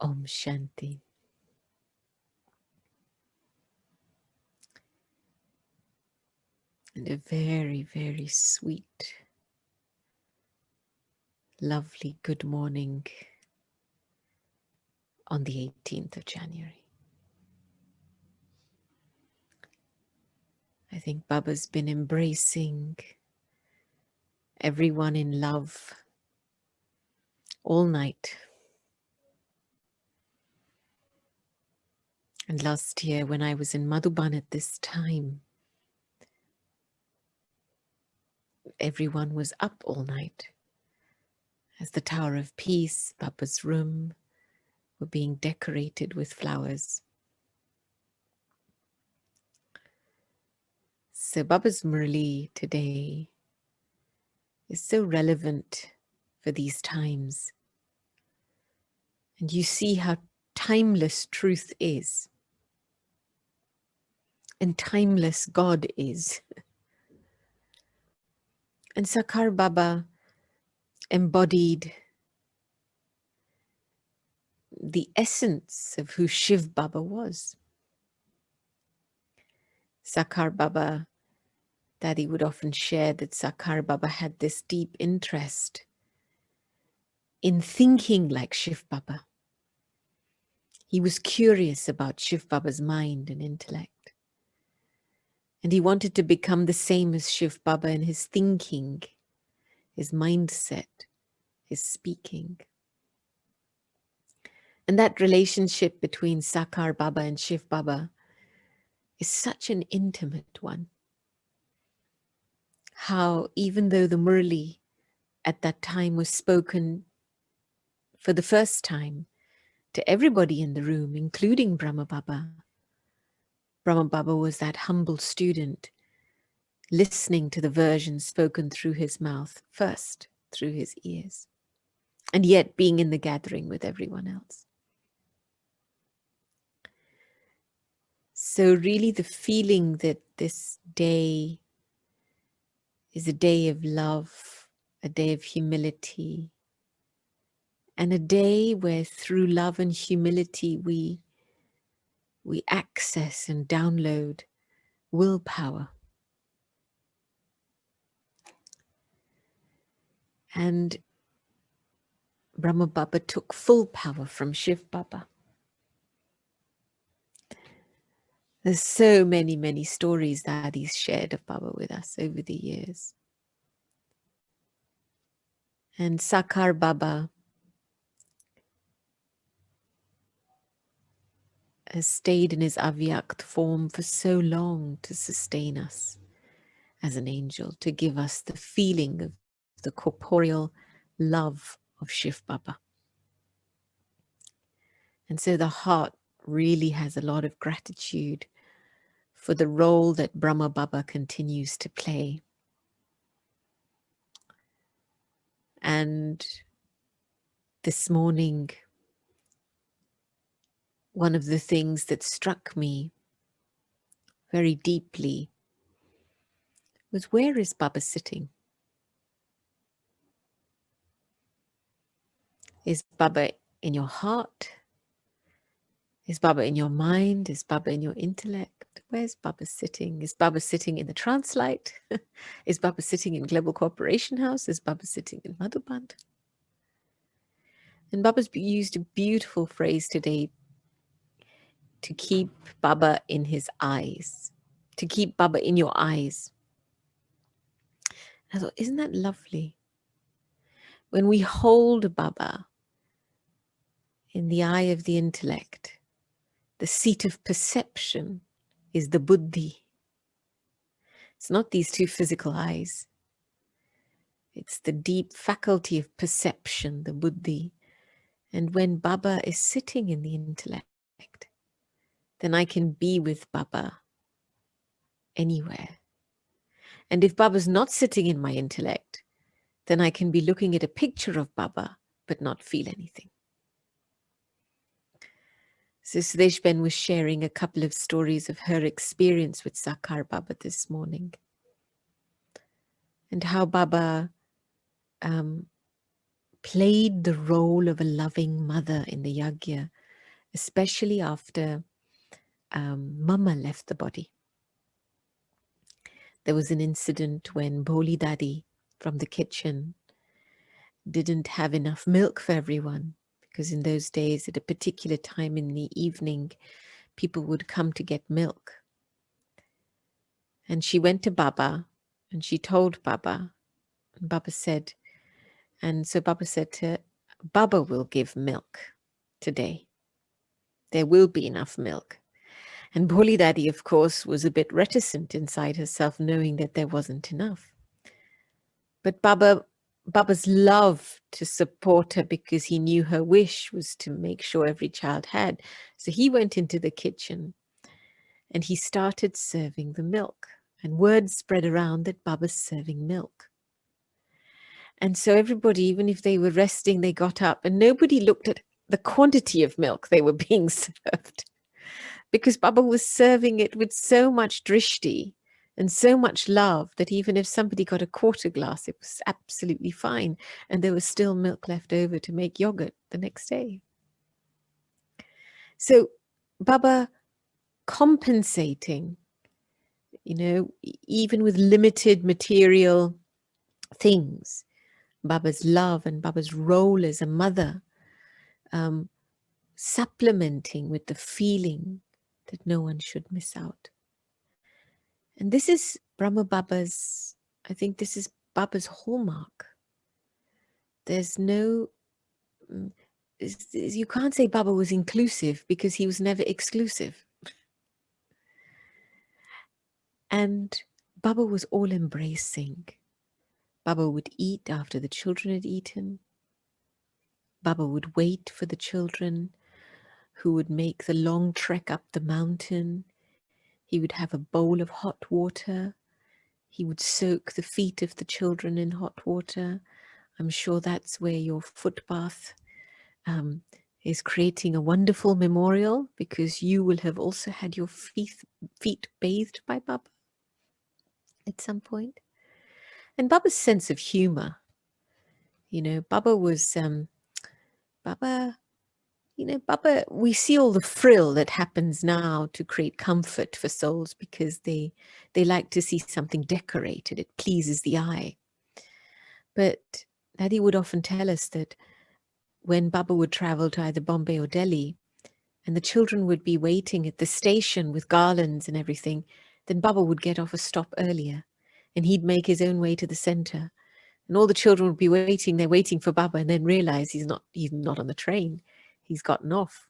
Om Shanti. And a very, very sweet, lovely good morning on the 18th of January. I think Baba's been embracing everyone in love all night. And last year when I was in Madhuban at this time, everyone was up all night as the Tower of Peace, Baba's room, were being decorated with flowers. So Baba's Murli today is so relevant for these times. And you see how timeless truth is. And timeless God is. And Sakar Baba embodied the essence of who Shiv Baba was. Sakar Baba, Daddy would often share that Sakar Baba had this deep interest in thinking like Shiv Baba. He was curious about Shiv Baba's mind and intellect. And he wanted to become the same as Shiv Baba in his thinking, his mindset, his speaking. And that relationship between Sakar Baba and Shiv Baba is such an intimate one. How even though the Murli at that time was spoken for the first time to everybody in the room, including Brahma Baba was that humble student listening to the version spoken through his mouth first, through his ears, and yet being in the gathering with everyone else. So really the feeling that this day is a day of love, a day of humility, and a day where through love and humility we access and download willpower. And Brahma Baba took full power from Shiv Baba. There's so many, many stories that he's shared of Baba with us over the years. And Sakar Baba has stayed in his avyakt form for so long to sustain us as an angel, to give us the feeling of the corporeal love of Shiv Baba. And so the heart really has a lot of gratitude for the role that Brahma Baba continues to play. And this morning, one of the things that struck me very deeply was, where is Baba sitting? Is Baba in your heart? Is Baba in your mind? Is Baba in your intellect? Where's Baba sitting? Is Baba sitting in the trance light? Is Baba sitting in Global Cooperation House? Is Baba sitting in Madhuban? And Baba's used a beautiful phrase today to keep Baba in his eyes, to keep Baba in your eyes. I thought, isn't that lovely? When we hold Baba in the eye of the intellect, the seat of perception is the buddhi. It's not these two physical eyes. It's the deep faculty of perception, the buddhi. And when Baba is sitting in the intellect, then I can be with Baba anywhere. And if Baba's not sitting in my intellect, then I can be looking at a picture of Baba, but not feel anything. So Sudesh Ben was sharing a couple of stories of her experience with Sakar Baba this morning. And how Baba played the role of a loving mother in the yagya, especially after Mama left the body. There was an incident when Bholi Dadi from the kitchen didn't have enough milk for everyone, because in those days, at a particular time in the evening, people would come to get milk. And she went to Baba and she told Baba, and Baba said, and so Baba said to her, Baba will give milk today. There will be enough milk. And Bholi Dadi, of course, was a bit reticent inside herself, knowing that there wasn't enough. But Baba's love to support her, because he knew her wish was to make sure every child had. So he went into the kitchen and he started serving the milk. And word spread around that Baba's serving milk. And so everybody, even if they were resting, they got up, and nobody looked at the quantity of milk they were being served, because Baba was serving it with so much drishti and so much love that even if somebody got a quarter glass, it was absolutely fine. And there was still milk left over to make yogurt the next day. So Baba compensating, even with limited material things, Baba's love and Baba's role as a mother, supplementing with the feeling that no one should miss out. And this is Brahma Baba's, I think this is Baba's hallmark. There's no, you can't say Baba was inclusive, because he was never exclusive. And Baba was all embracing. Baba would eat after the children had eaten. Baba would wait for the children who would make the long trek up the mountain. He would have a bowl of hot water. He would soak the feet of the children in hot water. I'm sure that's where your footbath is creating a wonderful memorial, because you will have also had your feet bathed by Baba at some point. And Baba's sense of humor, Baba was, Baba, Baba, we see all the frill that happens now to create comfort for souls, because they like to see something decorated. It pleases the eye. But Daddy would often tell us that when Baba would travel to either Bombay or Delhi, and the children would be waiting at the station with garlands and everything, then Baba would get off a stop earlier, and he'd make his own way to the center. And all the children would be waiting. They're waiting for Baba, and then realize he's not on the train. He's gotten off.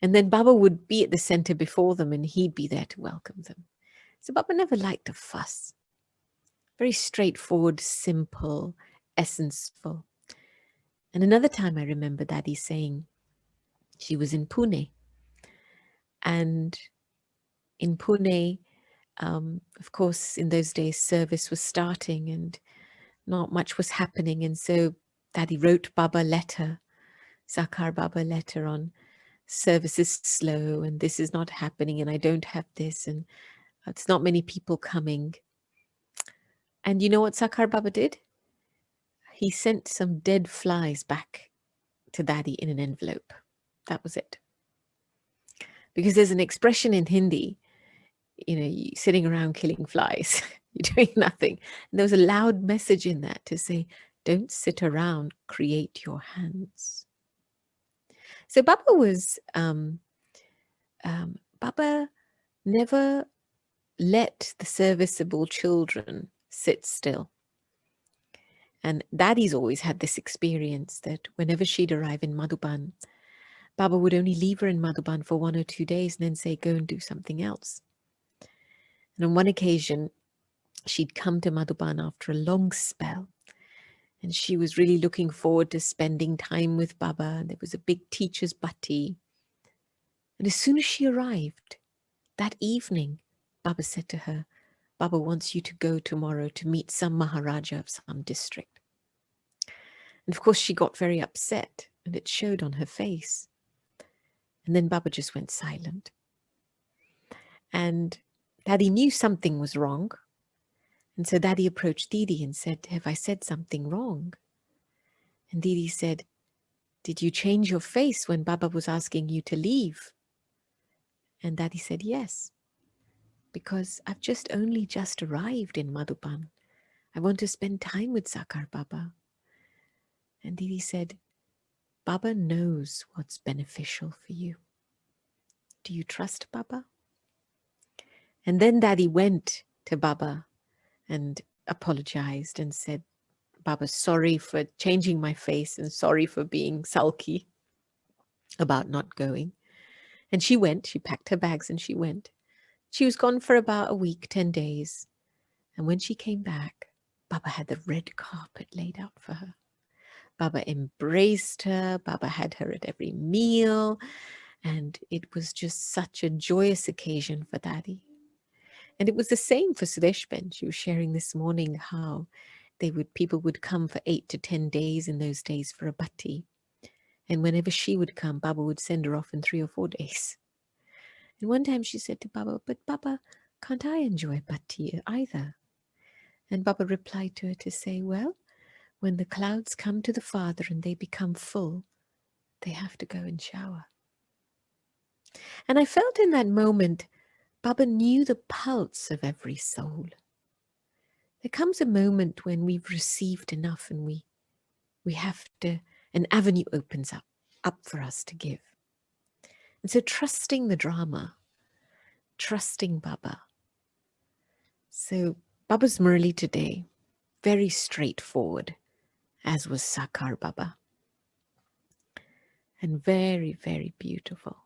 And then Baba would be at the center before them, and he'd be there to welcome them. So Baba never liked a fuss. Very straightforward, simple, essenceful. And another time I remember Daddy saying, she was in Pune. And in Pune, of course, in those days, service was starting and not much was happening. And so Daddy wrote Baba a letter, Sakar Baba a letter on service is slow and this is not happening and I don't have this and it's not many people coming. And you know what Sakar Baba did? He sent some dead flies back to Daddy in an envelope. That was it. Because there's an expression in Hindi, you sitting around killing flies, you're doing nothing. And there was a loud message in that to say, don't sit around, create your hands. So Baba was, Baba never let the serviceable children sit still. And Daddy's always had this experience that whenever she'd arrive in Madhuban, Baba would only leave her in Madhuban for 1 or 2 days and then say, go and do something else. And on one occasion, she'd come to Madhuban after a long spell. And she was really looking forward to spending time with Baba. There was a big teacher's bhatti. And as soon as she arrived, that evening, Baba said to her, Baba wants you to go tomorrow to meet some Maharaja of some district. And of course, she got very upset and it showed on her face. And then Baba just went silent. And Daddy knew something was wrong. And so Daddy approached Didi and said, have I said something wrong? And Didi said, "Did you change your face when Baba was asking you to leave?" And Daddy said, "Yes, because I've just arrived in Madhuban. I want to spend time with Sakar Baba." And Didi said, "Baba knows what's beneficial for you. Do you trust Baba?" And then Daddy went to Baba and apologized and said, "Baba, sorry for changing my face and sorry for being sulky about not going." And she went, she packed her bags and she went. She was gone for about a week, 10 days. And when she came back, Baba had the red carpet laid out for her. Baba embraced her. Baba had her at every meal. And it was just such a joyous occasion for Daddy. And it was the same for Sudeshben. She was sharing this morning how people would come for 8 to 10 days in those days for a bhatti. And whenever she would come, Baba would send her off in 3 or 4 days. And one time she said to Baba, "But Baba, can't I enjoy bhatti either?" And Baba replied to her to say, "Well, when the clouds come to the Father and they become full, they have to go and shower." And I felt in that moment, Baba knew the pulse of every soul. There comes a moment when we've received enough and we have to, an avenue opens up for us to give. And so trusting the drama, trusting Baba. So Baba's Murli today, very straightforward, as was Sakar Baba. And very, very beautiful.